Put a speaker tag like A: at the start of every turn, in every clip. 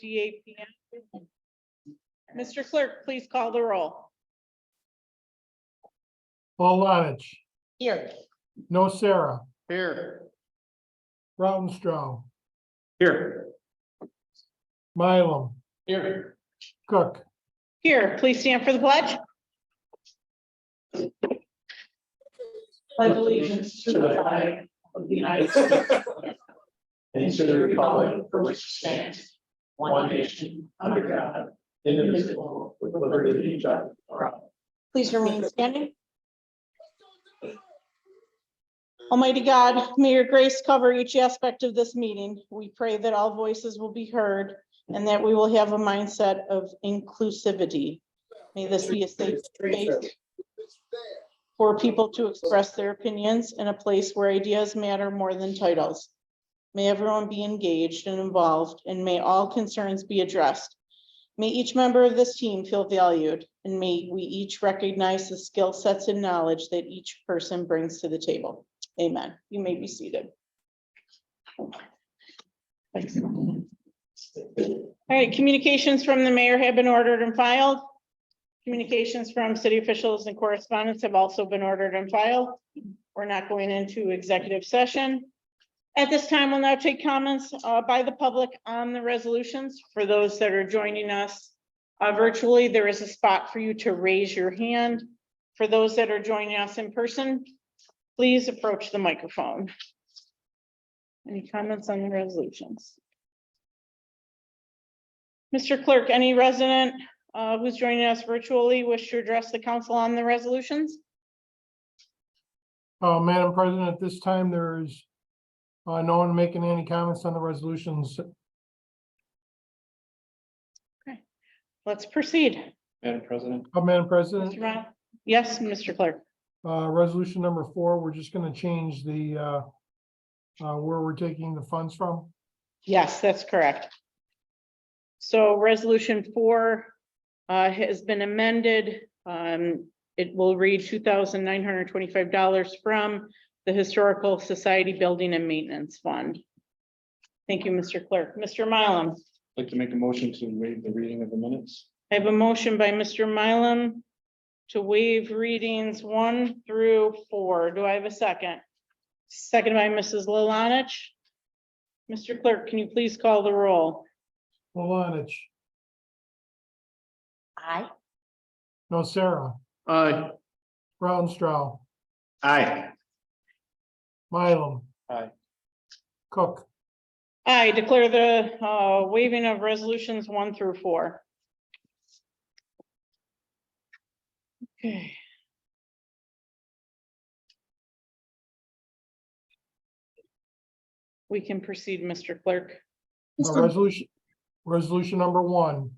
A: 6:58 p.m. Mr. Clerk, please call the roll.
B: Bolanich,
A: Here.
B: Nocera,
C: Here.
B: Rautenstrau,
C: Here.
B: Mylum,
C: Here.
B: Cook.
A: Here, please stand for the pledge. Pledge allegiance to the flag of the United States
C: And to the republic for which it stands, one nation, under God, indivisible, with liberty and justice for all.
A: Please remain standing. Almighty God, may your grace cover each aspect of this meeting. We pray that all voices will be heard and that we will have a mindset of inclusivity. May this be a safe space for people to express their opinions in a place where ideas matter more than titles. May everyone be engaged and involved, and may all concerns be addressed. May each member of this team feel valued, and may we each recognize the skill sets and knowledge that each person brings to the table. Amen. You may be seated. All right, communications from the mayor have been ordered and filed. Communications from city officials and correspondents have also been ordered and filed. We're not going into executive session. At this time, we'll now take comments by the public on the resolutions. For those that are joining us virtually, there is a spot for you to raise your hand. For those that are joining us in person, please approach the microphone. Any comments on the resolutions? Mr. Clerk, any resident who's joining us virtually wish to address the council on the resolutions?
B: Madam President, at this time, there is no one making any comments on the resolutions.
A: Okay, let's proceed.
C: Madam President.
B: Madam President,
A: Mr. Ron? Yes, Mr. Clerk.
B: resolution number 4, we're just gonna change the where we're taking the funds from.
A: Yes, that's correct. So resolution 4 has been amended. It will read $2,925 from the Historical Society Building and Maintenance Fund. Thank you, Mr. Clerk. Mr. Mylum,
C: I'd like to make a motion to waive the reading of the minutes.
A: I have a motion by Mr. Mylum to waive readings 1 through 4. Do I have a second? Second by Mrs. Lalanich. Mr. Clerk, can you please call the roll?
B: Bolanich,
A: Aye.
B: Nocera,
C: Aye.
B: Rautenstrau,
C: Aye.
B: Mylum.
C: Aye.
B: Cook.
A: I declare the waiving of resolutions 1 through 4. Okay. We can proceed, Mr. Clerk.
B: Resolution number 1.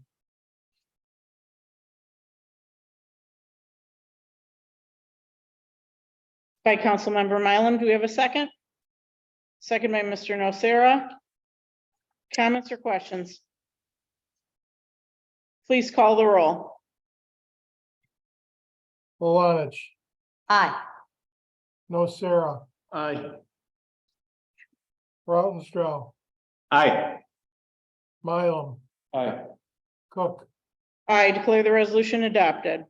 A: By Councilmember Mylum, do we have a second? Second by Mr. Nocera. Comments or questions? Please call the roll.
B: Bolanich,
A: Aye.
B: Nocera,
C: Aye.
B: Rautenstrau,
C: Aye.
B: Mylum,
C: Aye.
B: Cook.
A: I declare the resolution adopted.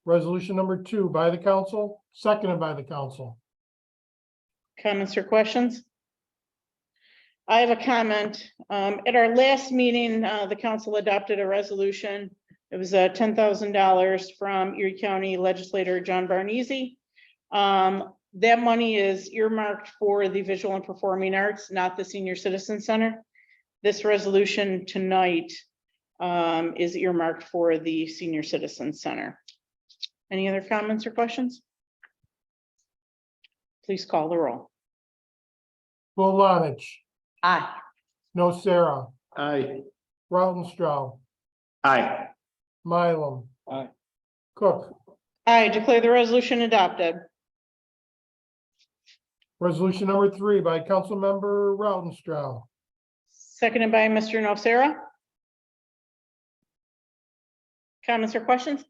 B: Resolution number 2 by the council, seconded by the council.
A: Comments or questions? I have a comment. At our last meeting, the council adopted a resolution. It was $10,000 from Erie County legislator John Barnese. That money is earmarked for the visual and performing arts, not the senior citizen center. This resolution tonight is earmarked for the senior citizen center. Any other comments or questions? Please call the roll.
B: Bolanich,
A: Aye.
B: Nocera,
C: Aye.
B: Rautenstrau,
C: Aye.
B: Mylum,
C: Aye.
B: Cook.
A: I declare the resolution adopted.
B: Resolution number 3 by Councilmember Rautenstrau.
A: Seconded by Mr. Nocera. Comments or questions?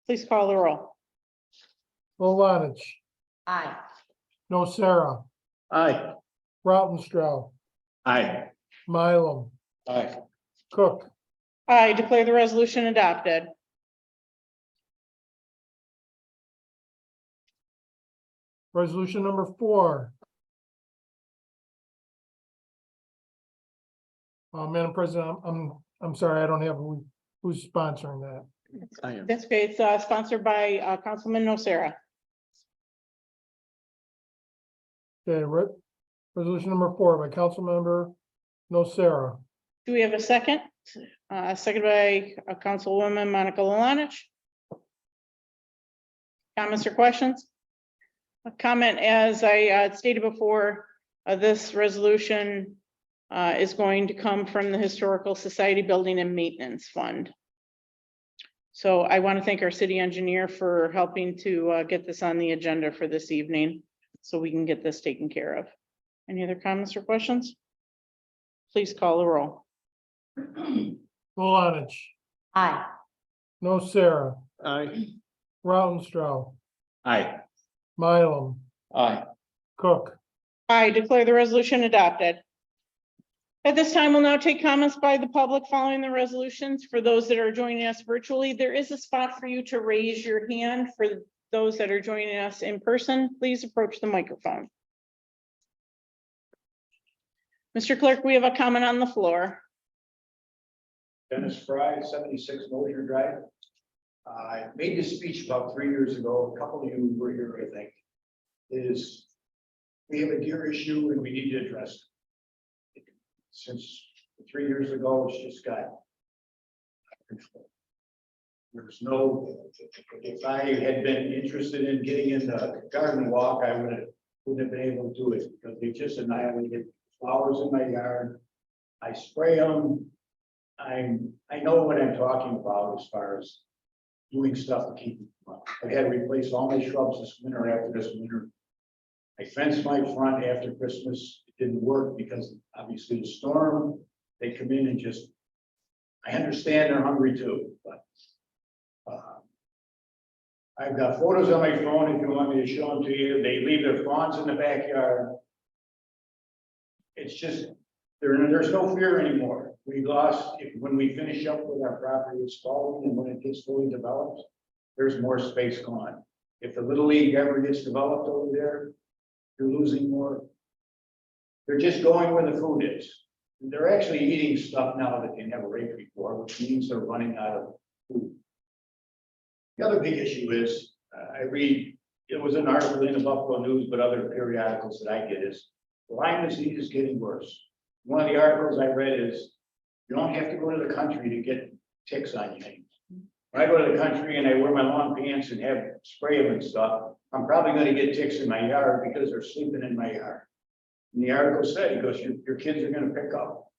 A: Please call the roll.
B: Bolanich,
A: Aye.
B: Nocera,
C: Aye.
B: Rautenstrau,
C: Aye.
B: Mylum,
C: Aye.
B: Cook,
A: I declare the resolution adopted.
B: resolution number 4. Madam President, I'm sorry, I don't have who's sponsoring that.
C: I am.
A: That's great. It's sponsored by Councilman Nocera.
B: Okay, resolution number 4 by Councilmember Nocera.
A: Do we have a second? Second by Councilwoman Monica Lalanich. Comments or questions? A comment, as I stated before, this resolution is going to come from the Historical Society Building and Maintenance Fund. So I want to thank our city engineer for helping to get this on the agenda for this evening, so we can get this taken care of. Any other comments or questions? Please call the roll.
B: Malanich,
D: Aye.
B: Nocera,
C: Aye.
B: Rautenstrau,
C: Aye.
B: Mylum,
C: Aye.
B: Cook.
A: I declare the resolution adopted. At this time, we'll now take comments by the public following the resolutions. For those that are joining us virtually, there is a spot for you to raise your hand. For those that are joining us in person, please approach the microphone. Mr. Clerk, we have a comment on the floor.
E: Dennis Fry, 76 Mosier Drive. I made this speech about 3 years ago. A couple of you were here, I think. Is we have a deer issue and we need to address it. Since 3 years ago, it's just got out of control. There's no, if I had been interested in getting in the garden walk, I wouldn't have been able to do it because they just annihilated flowers in my yard. I spray them. I know what I'm talking about as far as doing stuff to keep them up. I had to replace all my shrubs this winter after this winter. I fenced my front after Christmas. It didn't work because obviously the storm, they come in and just, I understand they're hungry too, but I've got photos on my phone if you want me to show them to you. They leave their fawns in the backyard. It's just, there's no fear anymore. We lost, when we finish up with our property installed and when it gets fully developed, there's more space gone. If the Little League ever gets developed over there, you're losing more. They're just going where the food is. They're actually eating stuff now that they never ate before, which means they're running out of food. The other big issue is, I read, it was an article in the Buffalo News, but other periodicals that I get is, Lyme disease is getting worse. One of the articles I read is, you don't have to go to the country to get ticks on you. When I go to the country and I wear my long pants and have spray them and stuff, I'm probably going to get ticks in my yard because they're sleeping in my yard. And the article said, he goes, your kids are going to pick up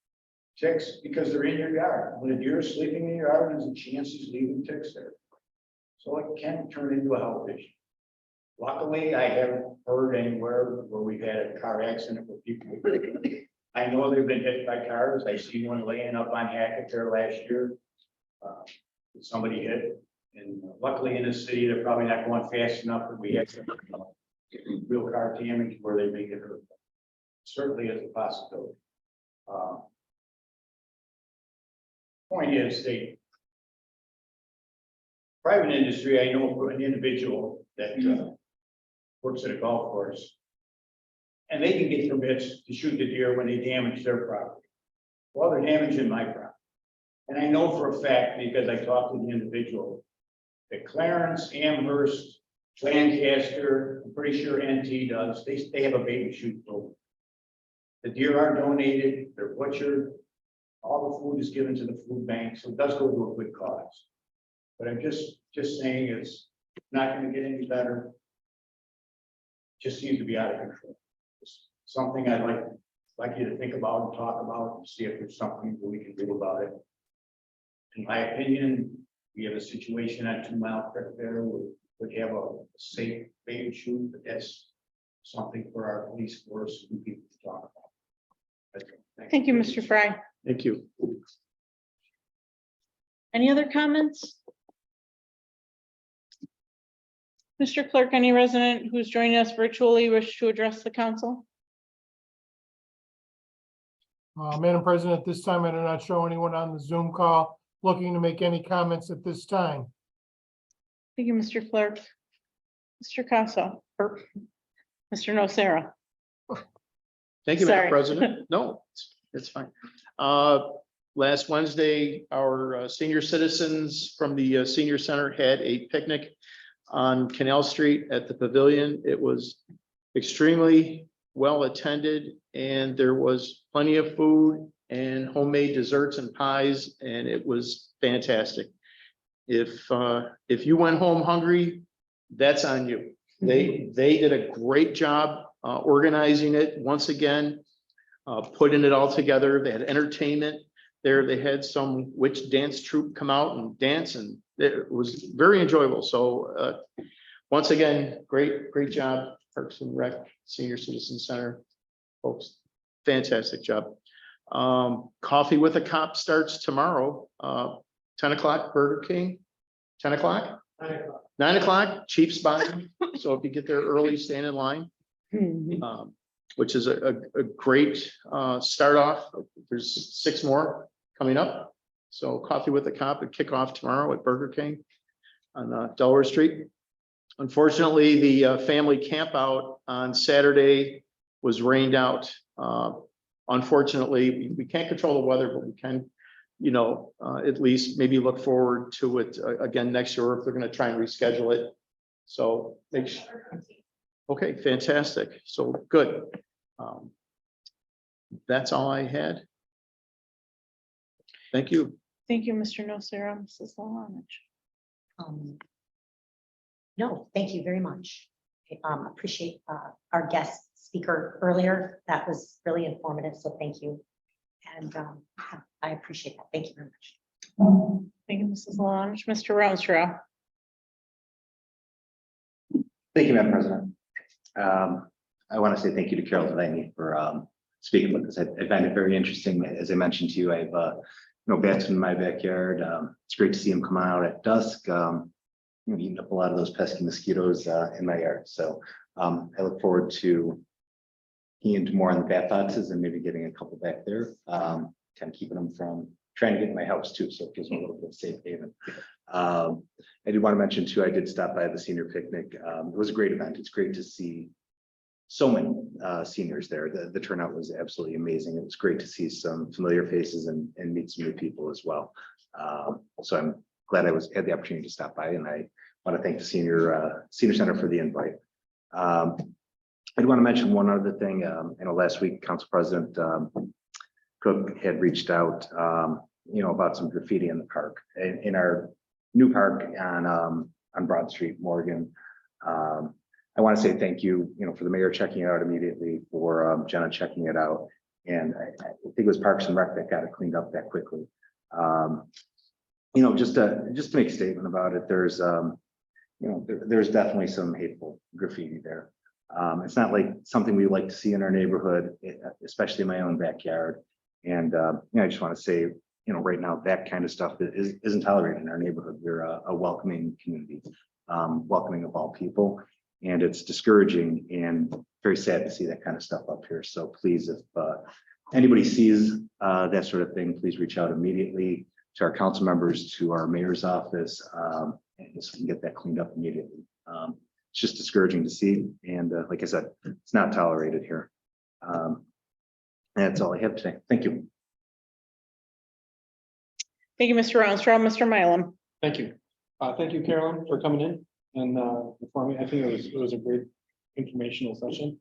E: ticks because they're in your yard. When a deer is sleeping in your yard, there's a chance he's leaving ticks there. So it can turn into a health issue. Luckily, I haven't heard anywhere where we've had a car accident with people. I know they've been hit by cars. I see one laying up on Hackett there last year. That somebody hit. And luckily in the city, they're probably not going fast enough that we have some real car damage where they may get hurt. Certainly is a possibility. Point is, they private industry, I know for an individual that works at a golf course, and they can get permits to shoot the deer when they damage their property. Well, they're damaging my property. And I know for a fact, because I talked to the individual, that Clarence, Amherst, Lancaster, I'm pretty sure NT does, they have a baby shoot program. The deer are donated, they're butchered, all the food is given to the food bank, so it does go to a good cause. But I'm just saying it's not going to get any better. Just seems to be out of control. It's something I'd like you to think about and talk about and see if there's something that we can do about it. In my opinion, we have a situation on 2 Mile Creek there where we have a safe baby shoot, but that's something for our police force and people to talk about.
A: Thank you, Mr. Fry.
C: Thank you.
A: Any other comments? Mr. Clerk, any resident who's joining us virtually wish to address the council?
B: Madam President, at this time, I do not show anyone on the Zoom call looking to make any comments at this time.
A: Thank you, Mr. Clerk. Mr. Casa, or Mr. Nocera.
C: Thank you,
A: Sorry.
C: Madam President. No, it's fine. Last Wednesday, our senior citizens from the senior center had a picnic on Canal Street at the pavilion. It was extremely well attended, and there was plenty of food and homemade desserts and pies, and it was fantastic. If you went home hungry, that's on you. They did a great job organizing it once again, putting it all together. They had entertainment there. They had some witch dance troupe come out and dance, and it was very enjoyable. So once again, great job, Parks and Rec Senior Citizen Center folks. Fantastic job. Coffee with a Cop starts tomorrow, 10 o'clock, Burger King, 10 o'clock? 9 o'clock, cheap spot. So if you get there early, stand in line. Which is a great start off. There's 6 more coming up. So Coffee with a Cop would kick off tomorrow at Burger King on Delaware Street. Unfortunately, the family camp out on Saturday was rained out. Unfortunately, we can't control the weather, but we can, at least maybe look forward to it again next year if they're going to try and reschedule it. So make sure. Okay, fantastic. So good. That's all I had. Thank you.
A: Thank you, Mr. Nocera. Mrs. Lalange.
D: No, thank you very much. Appreciate our guest speaker earlier. That was really informative, so thank you. And I appreciate that. Thank you very much.
A: Thank you, Mrs. Lalange. Mr. Rounstrau.
F: Thank you, Madam President. I want to say thank you to Carol Delaney for speaking with us. I find it very interesting. As I mentioned to you, I have bats in my backyard. It's great to see them come out at dusk, eating up a lot of those pesky mosquitoes in my yard. So I look forward to hearing more on the bat boxes and maybe getting a couple back there, kind of keeping them from trying to get in my house too. So it gives me a little bit of safe haven. I did want to mention too, I did stop by the senior picnic. It was a great event. It's great to see so many seniors there. The turnout was absolutely amazing. It was great to see some familiar faces and meet some new people as well. So I'm glad I had the opportunity to stop by, and I want to thank the senior center for the invite. I do want to mention one other thing. Last week, Council President Cook had reached out, about some graffiti in the park, in our new park on Broad Street, Morgan. I want to say thank you, for the mayor checking it out immediately, for Jenna checking it out, and I think it was Parks and Rec that got it cleaned up that quickly. Just to make a statement about it, there's there's definitely some hateful graffiti there. It's not like something we like to see in our neighborhood, especially in my own backyard. And I just want to say, right now that kind of stuff isn't tolerated in our neighborhood. We're a welcoming community, welcoming of all people, and it's discouraging and very sad to see that kind of stuff up here. So please, if anybody sees that sort of thing, please reach out immediately to our council members, to our mayor's office, and so we can get that cleaned up immediately. It's just discouraging to see, and like I said, it's not tolerated here. That's all I have today. Thank you.
A: Thank you, Mr. Rounstrau. Mr. Mylum.
G: Thank you. Thank you, Carolyn, for coming in and informing. I think it was a great informational session.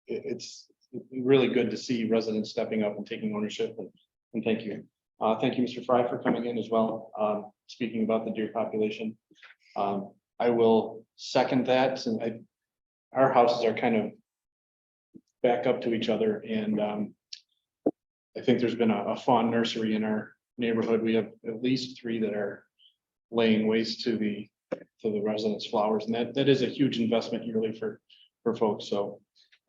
G: It's really good to see residents stepping up and taking ownership, and thank you. Thank you, Mr. Fry, for coming in as well, speaking about the deer population. I will second that, and our houses are kind of back up to each other, and I think there's been a fawn nursery in our neighborhood. We have at least 3 that are laying waste to the residents' flowers, and that is a huge investment yearly for folks. So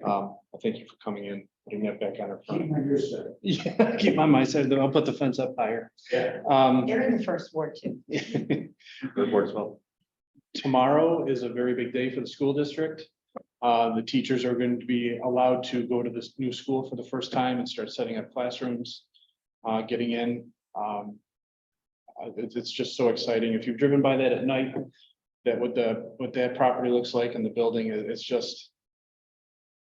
G: I thank you for coming in, putting that back on our front. Yeah, keep on my side, though. I'll put the fence up higher.
D: They're in the first ward too.
G: Good board as well. Tomorrow is a very big day for the school district. The teachers are going to be allowed to go to this new school for the first time and start setting up classrooms, getting in. It's just so exciting. If you've driven by that at night, that what that property looks like and the building, it's just,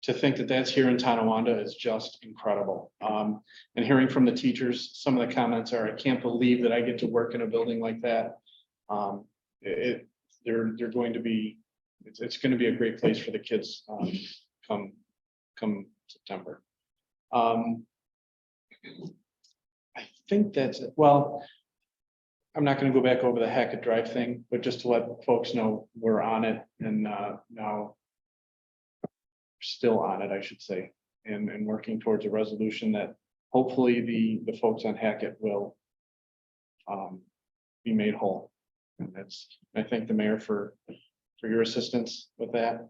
G: to think that that's here in Tonawanda is just incredible. And hearing from the teachers, some of the comments are, I can't believe that I get to work in a building like that. They're going to be, it's going to be a great place for the kids come September. I think that's it. Well, I'm not going to go back over the Hackett Drive thing, but just to let folks know we're on it and now still on it, I should say, and working towards a resolution that hopefully the folks on Hackett will be made whole. And I thank the mayor for your assistance with that.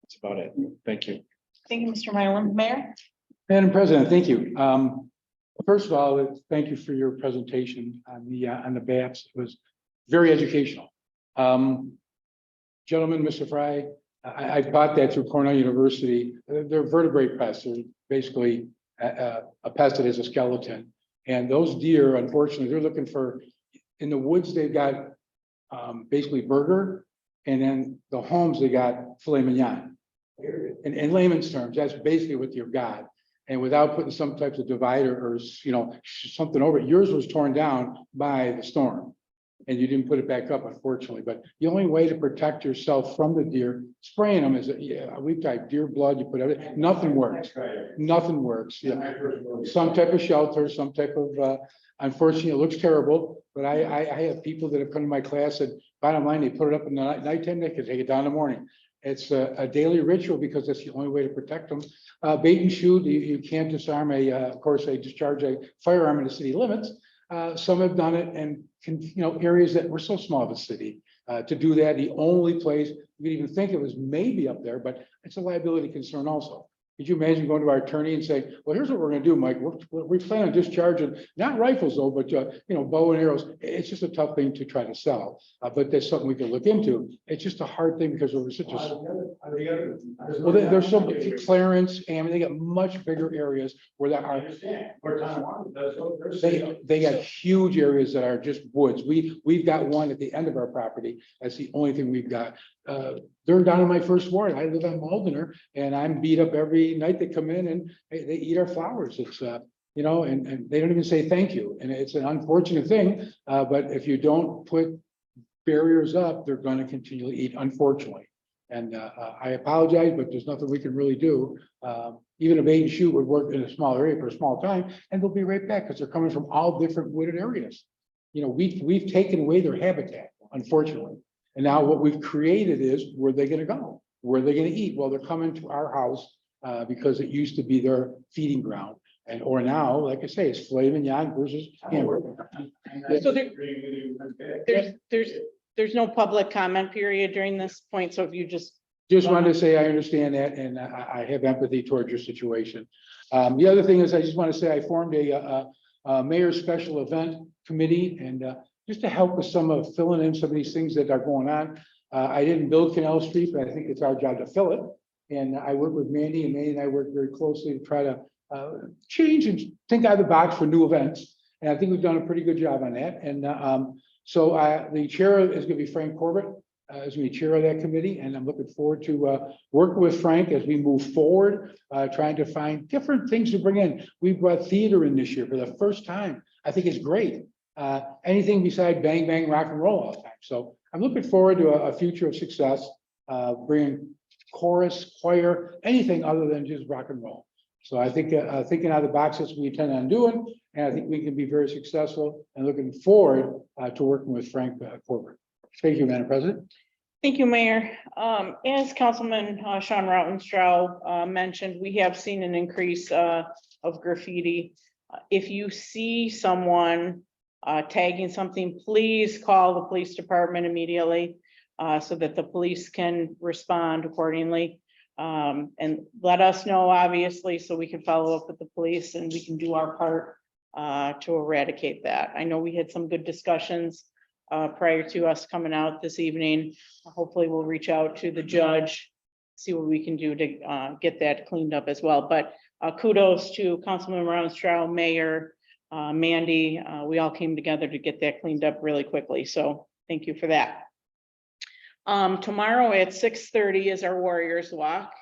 G: That's about it. Thank you.
A: Thank you, Mr. Mylan. Mayor?
H: Madam President, thank you. First of all, thank you for your presentation on the BAPS. It was very educational. Gentlemen, Mr. Fry, I taught that through Cornell University. They're vertebrate pests. They're basically a pest that is a skeleton. And those deer, unfortunately, they're looking for, in the woods, they've got basically burger, and then the homes, they got filet mignon. In layman's terms, that's basically what you've got. And without putting some types of divider or, something over it, yours was torn down by the storm. And you didn't put it back up, unfortunately. But the only way to protect yourself from the deer, spraying them is, we've got deer blood, you put everything, nothing works. Nothing works. Yeah. Some type of shelter, some type of, unfortunately, it looks terrible, but I have people that have come to my class and bottom line, they put it up in the nighttime, they can take it down in the morning. It's a daily ritual because that's the only way to protect them. Bait and shoot, you can't disarm of course, they discharge a firearm in the city limits. Some have done it and areas that were so small of a city to do that. The only place you could even think it was maybe up there, but it's a liability concern also. Could you imagine going to our attorney and saying, well, here's what we're going to do, Mike. We plan on discharging, not rifles though, but bow and arrows. It's just a tough thing to try to sell, but that's something we can look into. It's just a hard thing because we're such a, well, there's some Clarence, and they got much bigger areas where there are. They got huge areas that are just woods. We've got one at the end of our property. That's the only thing we've got. They're down in my first ward. I live on Maldener, and I'm beat up every night. They come in and they eat our flowers. It's and they don't even say thank you. And it's an unfortunate thing. But if you don't put barriers up, they're going to continually eat, unfortunately. And I apologize, but there's nothing we can really do. Even a bait and shoot would work in a small area for a small time, and they'll be right back because they're coming from all different wooded areas. We've taken away their habitat, unfortunately. And now what we've created is, where are they going to go? Where are they going to eat? Well, they're coming to our house because it used to be their feeding ground. Or now, like I say, it's filet mignon versus hamburger.
A: So there's no public comment period during this point, so if you just
H: wanted to say I understand that, and I have empathy towards your situation. The other thing is, I just want to say I formed a mayor's special event committee, and just to help with some of filling in some of these things that are going on. I didn't build Canal Street, but I think it's our job to fill it. And I work with Mandy, and Mandy and I work very closely to try to change and think out of the box for new events. And I think we've done a pretty good job on that. And so the chair is going to be Frank Corbett, is going to be chair of that committee. And I'm looking forward to working with Frank as we move forward, trying to find different things to bring in. We brought theater in this year for the first time. I think it's great. Anything beside bang, bang, rock and roll all the time. So I'm looking forward to a future of success, bringing chorus, choir, anything other than just rock and roll. So I think thinking out of the box is what we intend on doing, and I think we can be very successful, and looking forward to working with Frank Corbett. Thank you, Madam President.
A: Thank you, Mayor. As Councilman Sean Rautenstrau mentioned, we have seen an increase of graffiti. If you see someone tagging something, please call the police department immediately so that the police can respond accordingly. And let us know, obviously, so we can follow up with the police and we can do our part to eradicate that. I know we had some good discussions prior to us coming out this evening. Hopefully we'll reach out to the judge, see what we can do to get that cleaned up as well. But kudos to Councilman Rounstrau, Mayor, Mandy. We all came together to get that cleaned up really quickly. So thank you for that. Tomorrow at 6:30 is our Warriors Walk.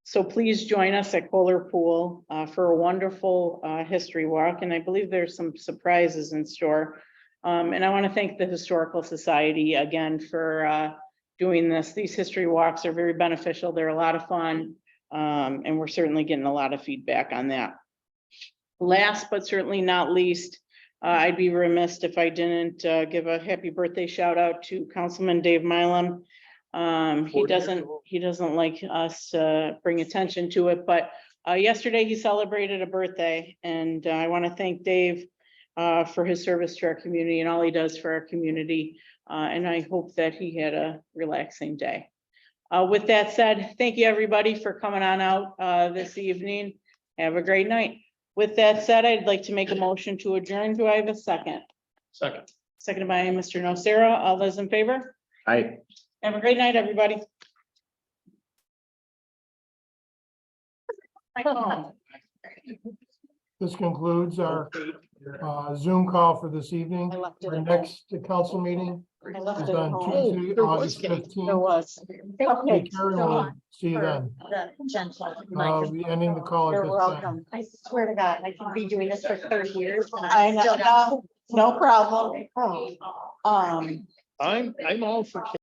A: So please join us at Kohler Pool for a wonderful history walk. And I believe there's some surprises in store. And I want to thank the Historical Society again for doing this. These history walks are very beneficial. They're a lot of fun. And we're certainly getting a lot of feedback on that. Last but certainly not least, I'd be remiss if I didn't give a happy birthday shout out to Councilman Dave Milam. He doesn't like us to bring attention to it, but yesterday he celebrated a birthday, and I want to thank Dave for his service to our community and all he does for our community. And I hope that he had a relaxing day. With that said, thank you everybody for coming on out this evening. Have a great night. With that said, I'd like to make a motion to adjourn. Do I have a second?
C: Second.
A: Seconded by Mr. Nocera. All those in favor?
F: Aye.
A: Have a great night, everybody.
B: This concludes our Zoom call for this evening.
A: I left it
B: Our
A: at
B: next council meeting
A: I left
B: is
A: it at
B: on
A: home.
B: Tuesday,
C: there was
B: August
C: getting-
A: There
B: 15th.
A: was.
B: Take care, and we'll see you then.
D: The gentle.
B: I'll be ending the call at
A: You're
B: this time.
A: welcome.
D: I swear to God, I could be doing this for 30 years. and
A: I
D: still
A: know, no problem.
D: Oh.
A: Um.
C: I'm all for